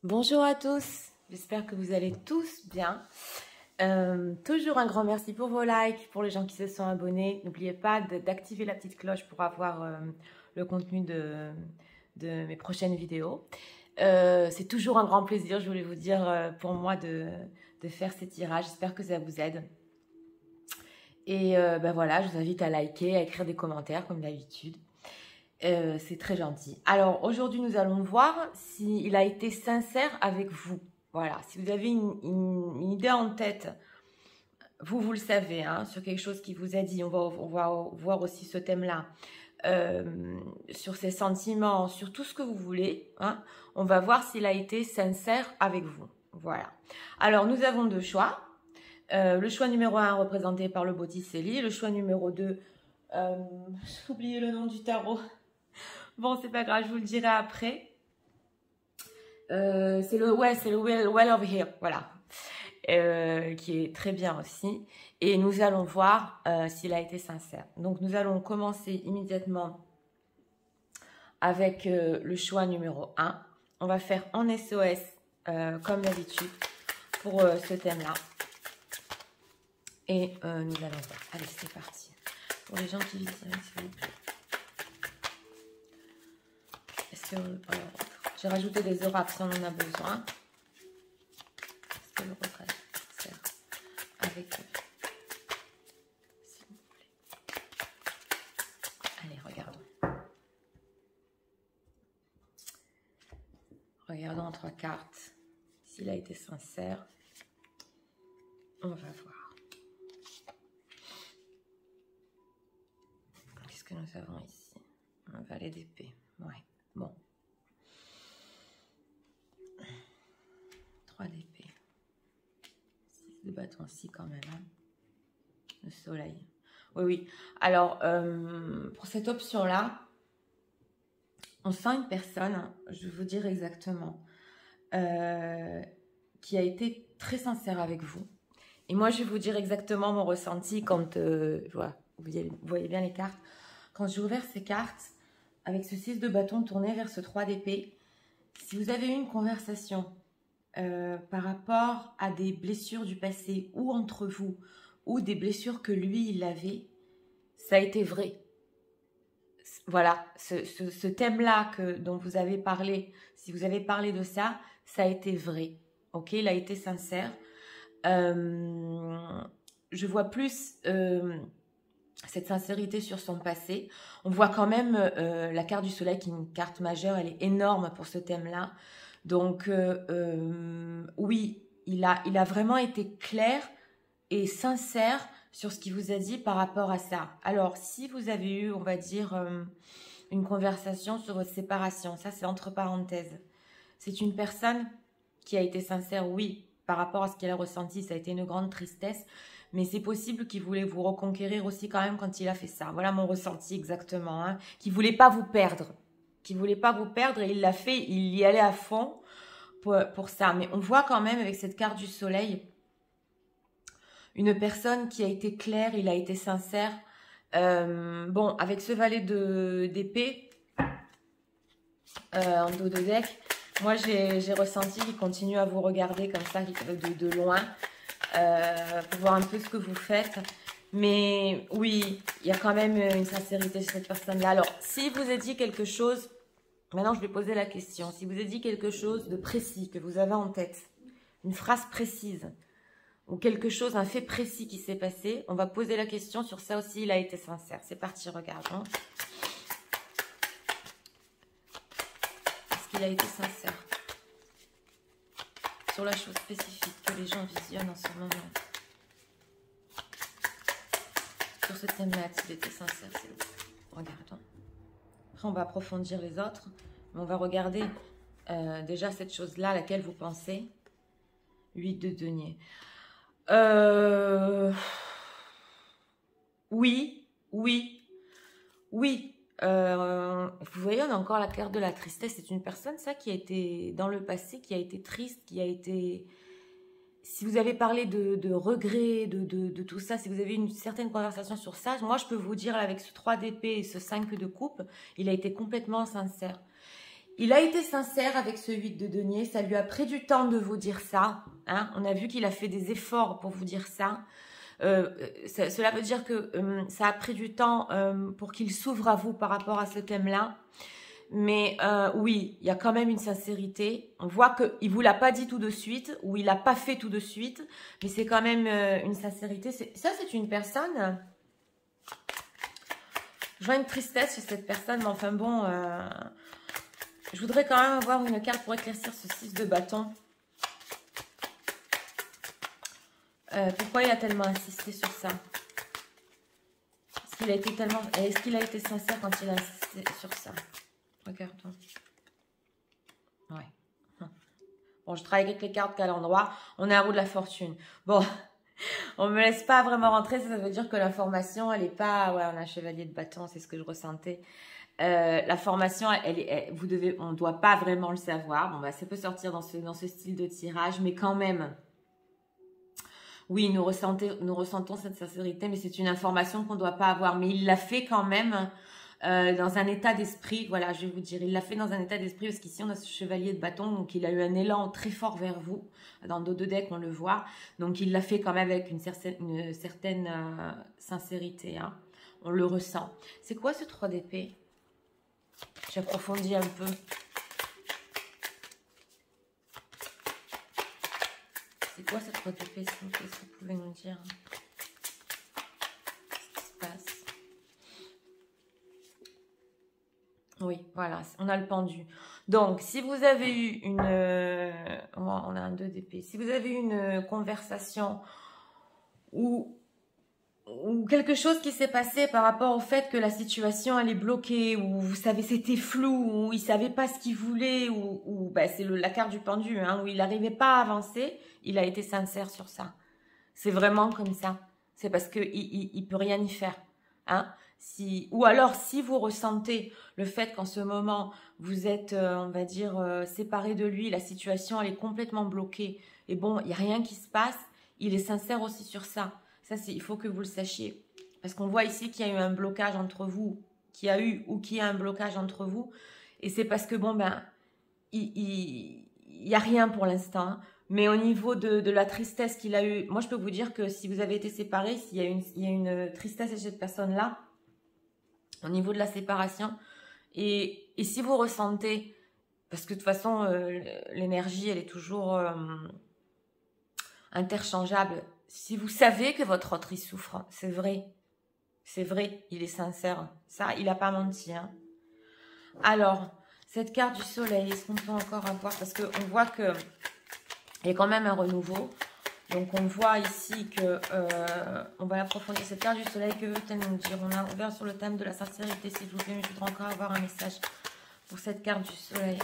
Bonjour à tous, j'espère que vous allez tous bien. Toujours un grand merci pour vos likes, pour les gens qui se sont abonnés. N'oubliez pas d'activer la petite cloche pour avoir le contenu de mes prochaines vidéos. C'est toujours un grand plaisir, je voulais vous dire, pour moi de faire ces tirages. J'espère que ça vous aide. Et ben voilà, je vous invite à liker, à écrire des commentaires comme d'habitude. C'est très gentil. Alors aujourd'hui nous allons voir s'il a été sincère avec vous. Voilà, si vous avez une idée en tête, vous le savez, hein, sur quelque chose qui vous a dit, on va voir aussi ce thème-là, sur ses sentiments, sur tout ce que vous voulez, hein, on va voir s'il a été sincère avec vous. Voilà. Alors nous avons deux choix. Le choix numéro 1 représenté par le Botticelli, le choix numéro 2, j'ai oublié le nom du tarot. Bon, c'est pas grave, je vous le dirai après. C'est le Well of Here, voilà, qui est très bien aussi. Et nous allons voir s'il a été sincère. Donc, nous allons commencer immédiatement avec le choix numéro 1. On va faire en SOS, comme d'habitude, pour ce thème-là. Et nous allons voir. Allez, c'est parti. Pour les gens qui visionnent, s'il vous plaît. J'ai rajouté des oracles si on en a besoin. Est-ce que le regret sert avec eux, s'il vous plaît? Allez, regardons. Regardons en 3 cartes s'il a été sincère. On va voir. Qu'est-ce que nous avons ici? Un valet d'épée. Ouais. Bon. 3 d'épée. 6 de bâton aussi quand même. Hein. Le soleil. Oui, oui. Alors, pour cette option-là, on sent une personne, je vais vous dire exactement, qui a été très sincère avec vous. Et moi, je vais vous dire exactement mon ressenti quand, voilà, vous voyez bien les cartes. Quand j'ai ouvert ces cartes, avec ce 6 de bâton tourné vers ce 3 d'épée, si vous avez eu une conversation par rapport à des blessures du passé ou entre vous, ou des blessures que lui, il avait, ça a été vrai. Voilà, ce thème-là dont vous avez parlé, si vous avez parlé de ça, ça a été vrai. Ok, il a été sincère. Je vois plus cette sincérité sur son passé. On voit quand même la carte du soleil qui est une carte majeure, elle est énorme pour ce thème-là. Donc oui, il a vraiment été clair et sincère sur ce qu'il vous a dit par rapport à ça. Alors si vous avez eu, on va dire, une conversation sur votre séparation, ça c'est entre parenthèses. C'est une personne qui a été sincère, oui, par rapport à ce qu'elle a ressenti, ça a été une grande tristesse. Mais c'est possible qu'il voulait vous reconquérir aussi quand même quand il a fait ça. Voilà mon ressenti exactement. Hein. Qu'il ne voulait pas vous perdre. Qu'il ne voulait pas vous perdre et il l'a fait, il y allait à fond pour ça. Mais on voit quand même avec cette carte du soleil, une personne qui a été claire, il a été sincère. Bon, avec ce valet d'épée en dos de deck, moi j'ai ressenti qu'il continue à vous regarder comme ça de loin. Pour voir un peu ce que vous faites. Mais oui, il y a quand même une sincérité chez cette personne-là. Alors, si vous a dit quelque chose, maintenant je vais poser la question. Si vous a dit quelque chose de précis que vous avez en tête, une phrase précise, ou quelque chose, un fait précis qui s'est passé, on va poser la question sur ça aussi, il a été sincère. C'est parti, regardons. Est-ce qu'il a été sincère sur la chose spécifique que les gens visionnent en ce moment? Sur ce thème-là, s'il était sincère, s'il vous plaît. Regardons. Après, on va approfondir les autres, mais on va regarder déjà cette chose-là, à laquelle vous pensez. 8 de denier. Oui. Vous voyez, on a encore la carte de la tristesse. C'est une personne, ça, qui a été dans le passé, qui a été triste, qui a été... Si vous avez parlé de regrets, de tout ça, si vous avez eu une certaine conversation sur ça, moi, je peux vous dire, avec ce 3 d'épée et ce 5 de coupe, il a été complètement sincère. Il a été sincère avec ce 8 de denier. Ça lui a pris du temps de vous dire ça. Hein. On a vu qu'il a fait des efforts pour vous dire ça. Cela veut dire que ça a pris du temps pour qu'il s'ouvre à vous par rapport à ce thème-là. Mais oui, il y a quand même une sincérité. On voit qu'il ne vous l'a pas dit tout de suite ou il l'a pas fait tout de suite. Mais c'est quand même une sincérité. Ça, c'est une personne... Je vois une tristesse chez cette personne. Mais enfin bon, je voudrais quand même avoir une carte pour éclaircir ce 6 de bâton. Pourquoi il a tellement insisté sur ça? Est-ce qu'il a été sincère quand il a insisté sur ça? Regarde-toi. Ouais. Bon, je travaille avec les cartes qu'à l'endroit. On est à roue de la fortune. Bon, on me laisse pas vraiment rentrer. Ça veut dire que l'information, elle est pas... Ouais, on a un chevalier de bâton, c'est ce que je ressentais. La formation, on ne doit pas vraiment le savoir. Bon, bah, ça peut sortir dans ce style de tirage, mais quand même... Oui, nous ressentons cette sincérité, mais c'est une information qu'on ne doit pas avoir. Mais il l'a fait quand même dans un état d'esprit. Voilà, je vais vous dire, il l'a fait dans un état d'esprit parce qu'ici, on a ce chevalier de bâton. Donc, il a eu un élan très fort vers vous. Dans le dos de deck, on le voit. Donc, il l'a fait quand même avec une certaine sincérité. Hein. On le ressent. C'est quoi ce 3 d'épée? J'approfondis un peu. C'est quoi cette 3 d'épée, s'il vous plaît, si vous pouvez nous dire ce qui se passe? Oui, voilà, on a le pendu. Donc, si vous avez eu une... on a un 2 d'épée. Si vous avez eu une conversation ou quelque chose qui s'est passé par rapport au fait que la situation elle est bloquée, ou vous savez c'était flou, ou il savait pas ce qu'il voulait, ou bah, c'est la carte du pendu, hein, où il n'arrivait pas à avancer, il a été sincère sur ça. C'est vraiment comme ça. C'est parce que il peut rien y faire, hein. Ou alors si vous ressentez le fait qu'en ce moment vous êtes, on va dire, séparé de lui, la situation elle est complètement bloquée, et bon il y a rien qui se passe, il est sincère aussi sur ça. Ça, il faut que vous le sachiez. Parce qu'on voit ici qu'il y a eu un blocage entre vous, qu'il y a eu ou qu'il y a un blocage entre vous. Et c'est parce que, bon, ben, il y a rien pour l'instant. Hein. Mais au niveau de la tristesse qu'il a eue, moi, je peux vous dire que si vous avez été séparés, s'il y a une tristesse chez cette personne-là, au niveau de la séparation, et si vous ressentez, parce que de toute façon, l'énergie, elle est toujours interchangeable. Si vous savez que votre autre, il souffre, c'est vrai. C'est vrai, il est sincère. Ça, il n'a pas menti. Hein. Alors, cette carte du soleil, est-ce qu'on peut encore avoir? Parce qu'on voit qu'il y a quand même un renouveau. Donc, on voit ici que... on va approfondir cette carte du soleil. Que veut-elle nous dire? On a ouvert sur le thème de la sincérité, s'il vous plaît. Mais je voudrais encore avoir un message pour cette carte du soleil.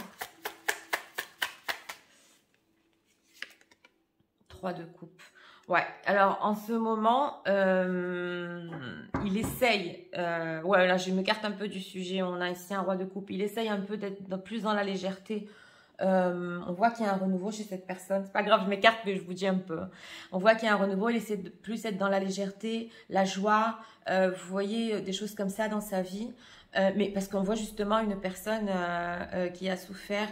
3 de coupe. Ouais, alors en ce moment, il essaye, ouais là je m'écarte un peu du sujet, on a ici un roi de coupe, il essaye un peu d'être plus dans la légèreté, on voit qu'il y a un renouveau chez cette personne, c'est pas grave je m'écarte mais je vous dis un peu, on voit qu'il y a un renouveau, il essaie de plus être dans la légèreté, la joie, vous voyez des choses comme ça dans sa vie, mais parce qu'on voit justement une personne qui a souffert,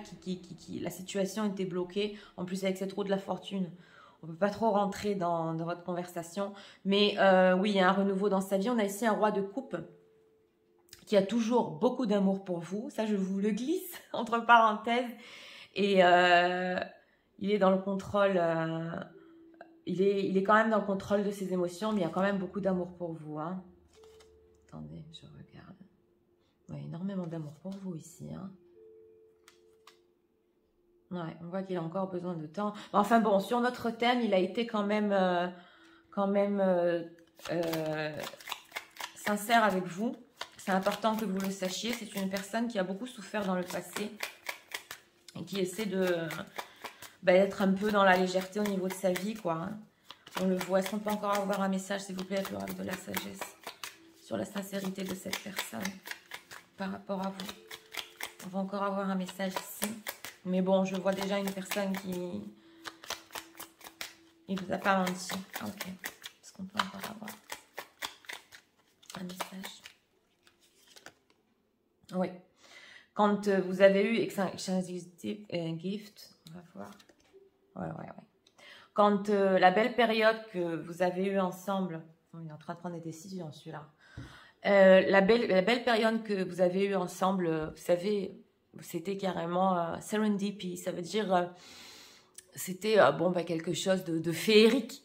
la situation était bloquée, en plus avec cette roue de la fortune. On ne peut pas trop rentrer dans votre conversation. Mais oui, il y a un renouveau dans sa vie. On a ici un roi de coupe qui a toujours beaucoup d'amour pour vous. Ça, je vous le glisse entre parenthèses. Et il est dans le contrôle. Il est quand même dans le contrôle de ses émotions. Mais il y a quand même beaucoup d'amour pour vous. Hein. Attendez, je regarde. Oui, énormément d'amour pour vous ici. Hein. Ouais, on voit qu'il a encore besoin de temps. Enfin bon, sur notre thème, il a été quand même sincère avec vous. C'est important que vous le sachiez. C'est une personne qui a beaucoup souffert dans le passé et qui essaie d'être un peu dans la légèreté au niveau de sa vie, quoi. Hein. On le voit. Est-ce qu'on peut encore avoir un message, s'il vous plaît, avec l'oracle de la sagesse sur la sincérité de cette personne par rapport à vous? On va encore avoir un message ici. Mais bon, je vois déjà une personne qui... Il vous a pas menti. Ok. Est-ce qu'on peut encore avoir un message? Oui. Quand vous avez eu gift, on va voir. Ouais. Quand la belle période que vous avez eue ensemble, on est en train de prendre des décisions celui-là. La belle période que vous avez eue ensemble, vous savez, c'était carrément serendipity, ça veut dire c'était quelque chose de féerique.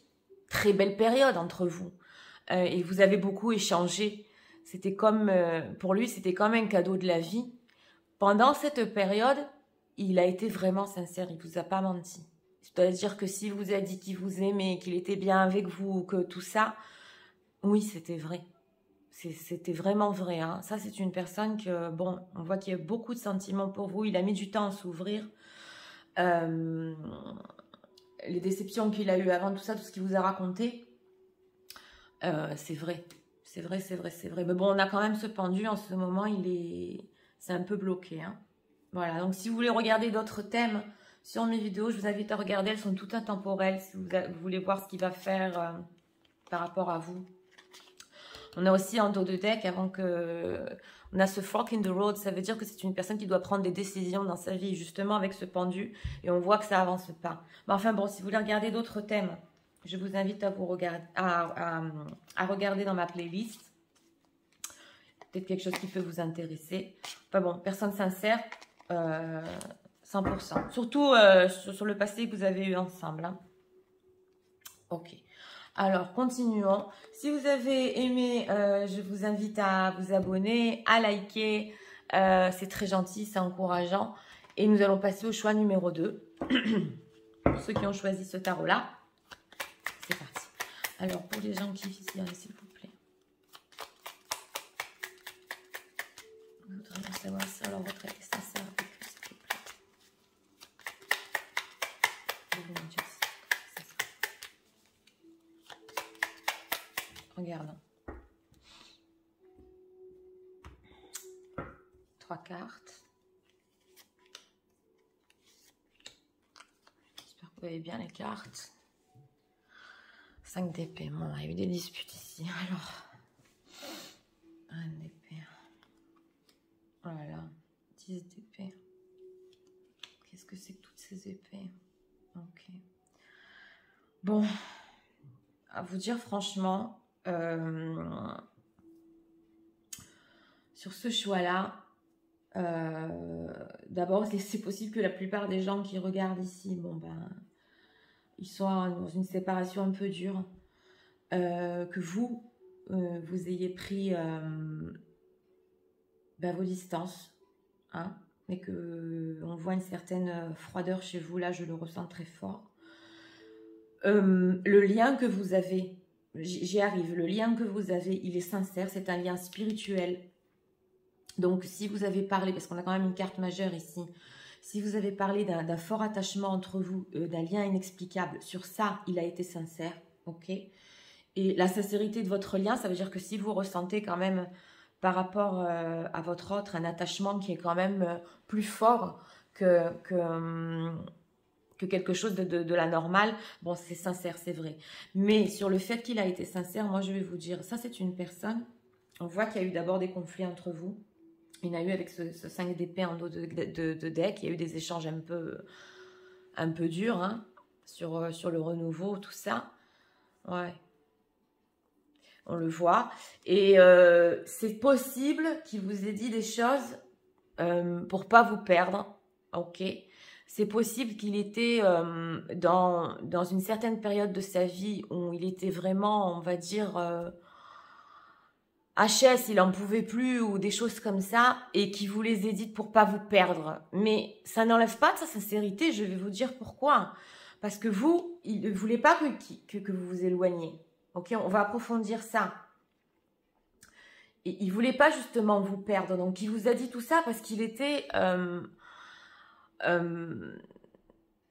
Très belle période entre vous. Et vous avez beaucoup échangé. C'était comme, pour lui, c'était comme un cadeau de la vie. Pendant cette période, il a été vraiment sincère, il ne vous a pas menti. C'est-à-dire que s'il vous a dit qu'il vous aimait, qu'il était bien avec vous, que tout ça, oui, c'était vrai. C'était vraiment vrai. Hein. Ça, c'est une personne que, bon, on voit qu'il y a beaucoup de sentiments pour vous. Il a mis du temps à s'ouvrir. Les déceptions qu'il a eues avant, tout ça, tout ce qu'il vous a raconté, c'est vrai. C'est vrai. Mais bon, on a quand même ce pendu. En ce moment, c'est un peu bloqué. Hein. Voilà. Donc, si vous voulez regarder d'autres thèmes sur mes vidéos, je vous invite à regarder. Elles sont toutes intemporelles. Si vous voulez voir ce qu'il va faire par rapport à vous. On a aussi en dos de deck, on a ce fork in the road, ça veut dire que c'est une personne qui doit prendre des décisions dans sa vie, justement avec ce pendu, et on voit que ça avance pas. Mais enfin bon, si vous voulez regarder d'autres thèmes, je vous invite à regarder dans ma playlist. Peut-être quelque chose qui peut vous intéresser. Enfin bon, personne sincère, 100%. Surtout sur le passé que vous avez eu ensemble. Hein. Ok. Alors, continuons. Si vous avez aimé, je vous invite à vous abonner, à liker. C'est très gentil, c'est encourageant. Et nous allons passer au choix numéro 2. Pour ceux qui ont choisi ce tarot-là, c'est parti. Alors, pour les gens qui désirent, s'il vous plaît. Je voudrais savoir si alors votre aide est sincère avec eux, s'il vous plaît. Je vais vous dire. Regardons. 3 cartes. J'espère que vous voyez bien les cartes. 5 d'épée. Bon, il y a eu des disputes ici. Alors, 1 d'épée. Voilà. 10 d'épée. Qu'est-ce que c'est que toutes ces épées? Ok. Bon. À vous dire franchement... sur ce choix-là, d'abord, c'est possible que la plupart des gens qui regardent ici, bon ben, ils soient dans une séparation un peu dure, que vous ayez pris vos distances, hein, mais que on voit une certaine froideur chez vous, là, je le ressens très fort. Le lien que vous avez, j'y arrive, le lien que vous avez, il est sincère, c'est un lien spirituel. Donc, si vous avez parlé, parce qu'on a quand même une carte majeure ici, si vous avez parlé d'un fort attachement entre vous, d'un lien inexplicable, sur ça, il a été sincère, ok? Et la sincérité de votre lien, ça veut dire que si vous ressentez quand même, par rapport à votre autre, un attachement qui est quand même plus fort que quelque chose de la normale, bon, c'est sincère, c'est vrai. Mais sur le fait qu'il a été sincère, moi, je vais vous dire, ça, c'est une personne, on voit qu'il y a eu d'abord des conflits entre vous. Il y en a eu avec ce 5 d'épée en dos de deck, il y a eu des échanges un peu durs, hein, sur le renouveau, tout ça. Ouais. On le voit. Et c'est possible qu'il vous ait dit des choses pour pas vous perdre, ok? C'est possible qu'il était dans une certaine période de sa vie où il était vraiment, on va dire, HS, il en pouvait plus ou des choses comme ça et qu'il vous les ait dites pour pas vous perdre. Mais ça n'enlève pas de sa sincérité, je vais vous dire pourquoi. Parce que vous, il ne voulait pas que vous vous éloigniez. Ok, on va approfondir ça. Et il ne voulait pas justement vous perdre. Donc, il vous a dit tout ça parce qu'il était...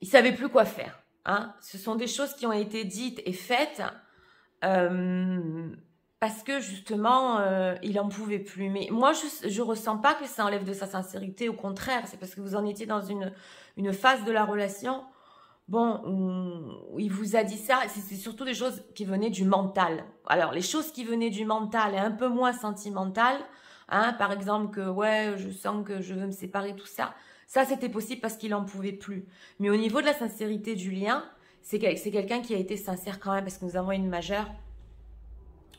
il savait plus quoi faire. Hein. Ce sont des choses qui ont été dites et faites parce que justement, il en pouvait plus. Mais moi, je ressens pas que ça enlève de sa sincérité. Au contraire, c'est parce que vous en étiez dans une phase de la relation, bon, où il vous a dit ça. C'est surtout des choses qui venaient du mental. Alors, les choses qui venaient du mental et un peu moins sentimentales, Hein, par exemple, que ouais, je sens que je veux me séparer, tout ça. Ça, c'était possible parce qu'il n'en pouvait plus. Mais au niveau de la sincérité du lien, c'est quelqu'un qui a été sincère quand même parce que nous avons une majeure.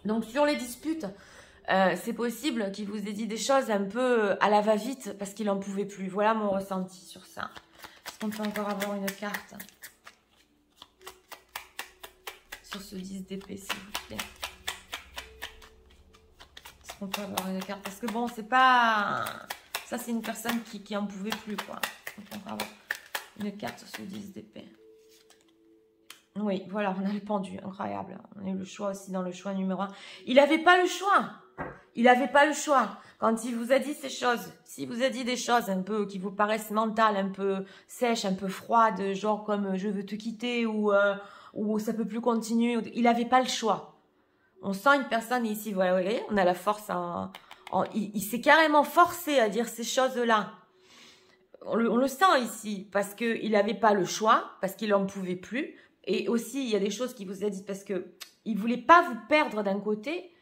Donc, sur les disputes, c'est possible qu'il vous ait dit des choses un peu à la va-vite parce qu'il n'en pouvait plus. Voilà mon ressenti sur ça. Est-ce qu'on peut encore avoir une carte sur ce 10 d'épée, s'il vous plaît? Est-ce qu'on peut avoir une carte? Parce que bon, c'est pas... Ça, c'est une personne qui en pouvait plus, quoi. On peut encore avoir une carte sur ce 10 d'épée. Oui, voilà, on a le pendu. Incroyable. On a eu le choix aussi dans le choix numéro 1. Il n'avait pas le choix. Il n'avait pas le choix. Quand il vous a dit ces choses, s'il vous a dit des choses un peu qui vous paraissent mentales, un peu sèches, un peu froides, genre comme je veux te quitter ou ça peut plus continuer, il n'avait pas le choix. On sent une personne ici, voilà, vous voyez, on a la force il s'est carrément forcé à dire ces choses-là. On le sent ici, parce qu'il n'avait pas le choix, parce qu'il n'en pouvait plus. Et aussi, il y a des choses qu'il vous a dites parce qu'il ne voulait pas vous perdre d'un côté,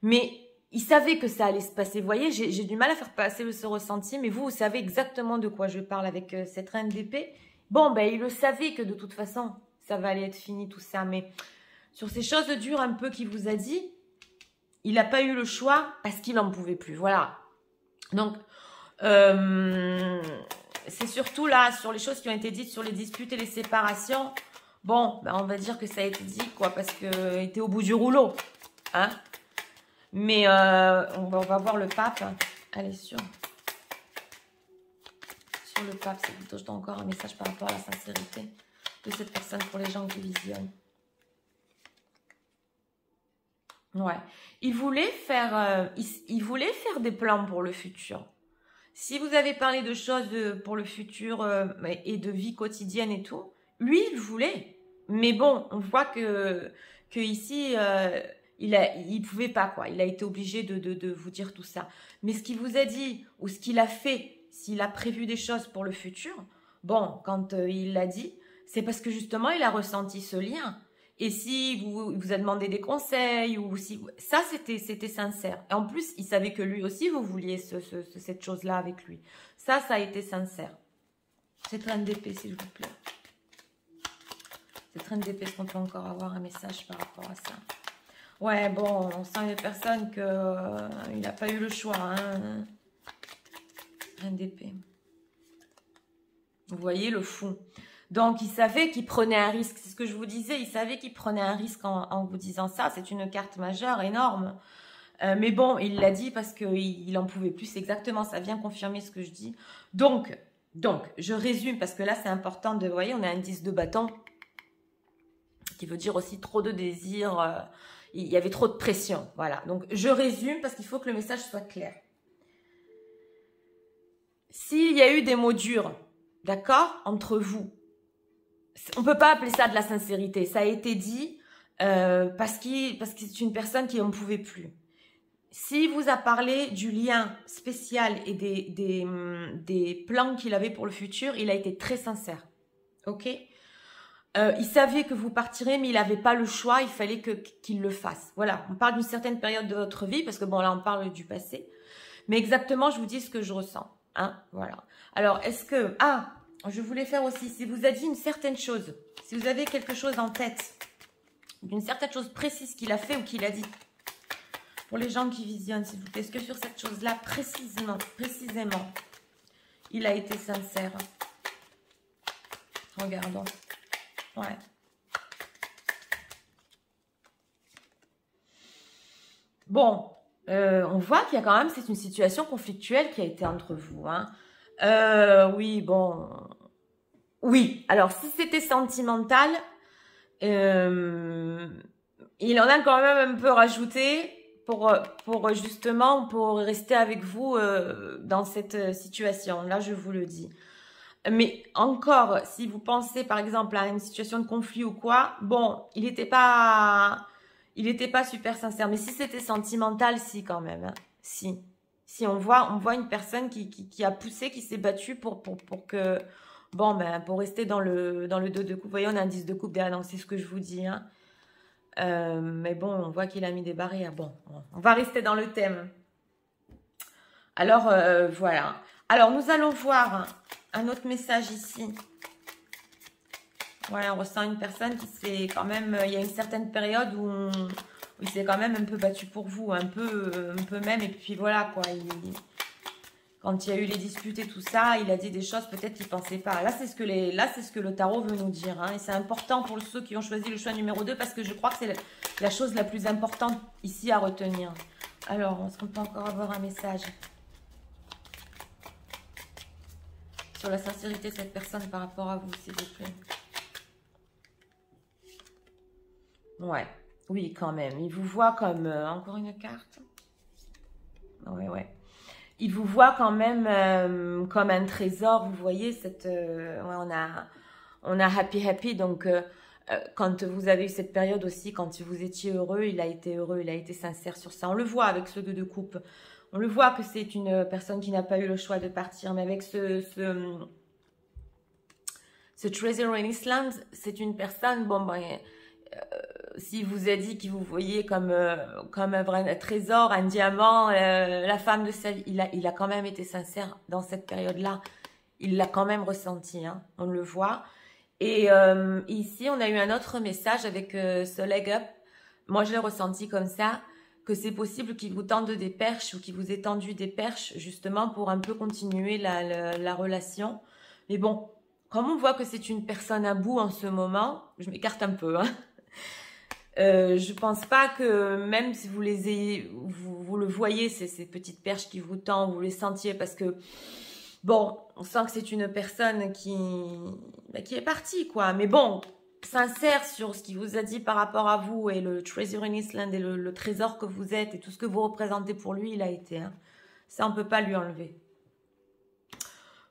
mais il savait que ça allait se passer. Vous voyez, j'ai du mal à faire passer ce ressenti, mais vous savez exactement de quoi je parle avec cette reine d'épée. Bon, ben, il le savait que de toute façon, ça va aller être fini, tout ça, mais sur ces choses dures un peu qu'il vous a dit, il n'a pas eu le choix parce qu'il n'en pouvait plus. Voilà. Donc, c'est surtout là, sur les choses qui ont été dites, sur les disputes et les séparations. Bon, ben on va dire que ça a été dit, quoi, parce qu'il était au bout du rouleau. Hein? Mais on va voir le pape. Allez, sur le pape, c'est plutôt, je donne encore un message par rapport à la sincérité de cette personne pour les gens qui visionnent. Ouais. Il voulait faire des plans pour le futur. Si vous avez parlé de choses pour le futur et de vie quotidienne et tout, lui, il voulait. Mais bon, on voit que ici, il pouvait pas, quoi. Il a été obligé de vous dire tout ça. Mais ce qu'il vous a dit ou ce qu'il a fait, s'il a prévu des choses pour le futur, bon, quand il l'a dit, c'est parce que justement, il a ressenti ce lien. Et si vous a demandé des conseils, ou si ça, c'était sincère. Et en plus, il savait que lui aussi, vous vouliez cette chose-là avec lui. Ça a été sincère. Cette reine d'épée, s'il vous plaît. Cette reine d'épée, est-ce qu'on peut encore avoir un message par rapport à ça? Ouais, bon, on sent une personne qu'il n'a pas eu le choix. Hein. Reine d'épée. Vous voyez le fou. Donc, il savait qu'il prenait un risque. C'est ce que je vous disais. Il savait qu'il prenait un risque en vous disant ça. C'est une carte majeure, énorme. Mais bon, il l'a dit parce qu'il n'en pouvait plus. C'est exactement, ça vient confirmer ce que je dis. Donc, je résume parce que là, c'est important de... Vous voyez, on a un 10 de bâton qui veut dire aussi trop de désir. Il y avait trop de pression. Voilà. Donc, je résume parce qu'il faut que le message soit clair. S'il y a eu des mots durs, d'accord, entre vous, on ne peut pas appeler ça de la sincérité. Ça a été dit parce que c'est une personne qui n'en pouvait plus. S'il vous a parlé du lien spécial et des plans qu'il avait pour le futur, il a été très sincère. Ok? Il savait que vous partirez, mais il n'avait pas le choix. Il fallait qu'il le fasse. Voilà. On parle d'une certaine période de votre vie parce que bon, là, on parle du passé. Mais exactement, je vous dis ce que je ressens. Hein? Voilà. Alors, est-ce que... Ah, je voulais faire aussi, si vous a dit une certaine chose, si vous avez quelque chose en tête, une certaine chose précise qu'il a fait ou qu'il a dit, pour les gens qui visionnent, s'il vous plaît, est-ce que sur cette chose-là, précisément, il a été sincère? Regardons. Ouais. Bon, on voit qu'il y a quand même, c'est une situation conflictuelle qui a été entre vous, hein. Oui, bon. Oui, alors si c'était sentimental, il en a quand même un peu rajouté pour rester avec vous dans cette situation. Là, je vous le dis. Mais encore, si vous pensez par exemple à une situation de conflit ou quoi, bon, il n'était pas super sincère. Mais si c'était sentimental, si quand même, hein. Si on voit une personne qui a poussé, qui s'est battue pour que, bon, ben, pour rester dans le 2 de coupe. Vous voyez, on a un 10 de coupe derrière, donc c'est ce que je vous dis, hein. Mais bon, on voit qu'il a mis des barrières. Bon, on va rester dans le thème. Alors, voilà. Alors, nous allons voir un autre message ici. Voilà, on ressent une personne qui s'est quand même... Il y a une certaine période où il s'est quand même un peu battu pour vous, un peu même. Et puis voilà, quoi. Quand il y a eu les disputes et tout ça, il a dit des choses peut-être qu'il ne pensait pas. Là, c'est ce que le tarot veut nous dire. Hein. Et c'est important pour ceux qui ont choisi le choix numéro 2 parce que je crois que c'est la chose la plus importante ici à retenir. Alors, est-ce qu'on peut encore avoir un message sur la sincérité de cette personne par rapport à vous, s'il vous plaît? Ouais, oui, quand même. Il vous voit comme... encore une carte. Ouais, ouais. Il vous voit quand même comme un trésor. Vous voyez, ouais, on a happy. Donc, quand vous avez eu cette période aussi, quand vous étiez heureux, il a été sincère sur ça. On le voit avec ce 2 de coupe. On le voit que c'est une personne qui n'a pas eu le choix de partir. Mais avec ce Treasure in Island, c'est une personne... Bon, ben... s'il vous a dit qu'il vous voyait comme un vrai trésor, un diamant, la femme de sa vie, il a quand même été sincère dans cette période-là. Il l'a quand même ressenti, hein, on le voit. Et ici, on a eu un autre message avec ce leg up. Moi, je l'ai ressenti comme ça, que c'est possible qu'il vous tende des perches ou qu'il vous ait tendu des perches, justement, pour un peu continuer la relation. Mais bon, comme on voit que c'est une personne à bout en ce moment, je m'écarte un peu, hein. Je pense pas que même si vous les ayez, vous le voyez, ces petites perches qui vous tendent, vous les sentiez parce que, bon, on sent que c'est une personne qui est partie, quoi. Mais bon, sincère sur ce qu'il vous a dit par rapport à vous et le Treasure in Island et le trésor que vous êtes et tout ce que vous représentez pour lui, il a été. Hein. Ça, on peut pas lui enlever.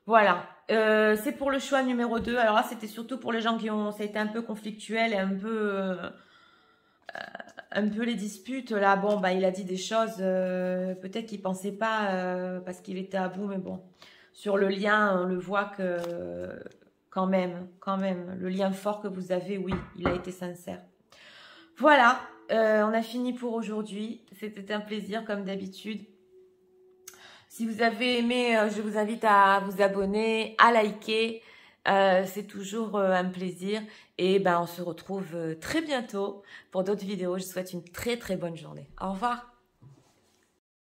Voilà. C'est pour le choix numéro 2. Alors là, c'était surtout pour les gens ça a été un peu conflictuel et un peu les disputes. Là, bon, bah, il a dit des choses, peut-être qu'il pensait pas parce qu'il était à bout, mais bon. Sur le lien, on le voit que quand même, le lien fort que vous avez, oui, il a été sincère. Voilà, on a fini pour aujourd'hui. C'était un plaisir comme d'habitude. Si vous avez aimé, je vous invite à vous abonner, à liker. C'est toujours un plaisir. Et ben, on se retrouve très bientôt pour d'autres vidéos. Je vous souhaite une très très bonne journée. Au revoir.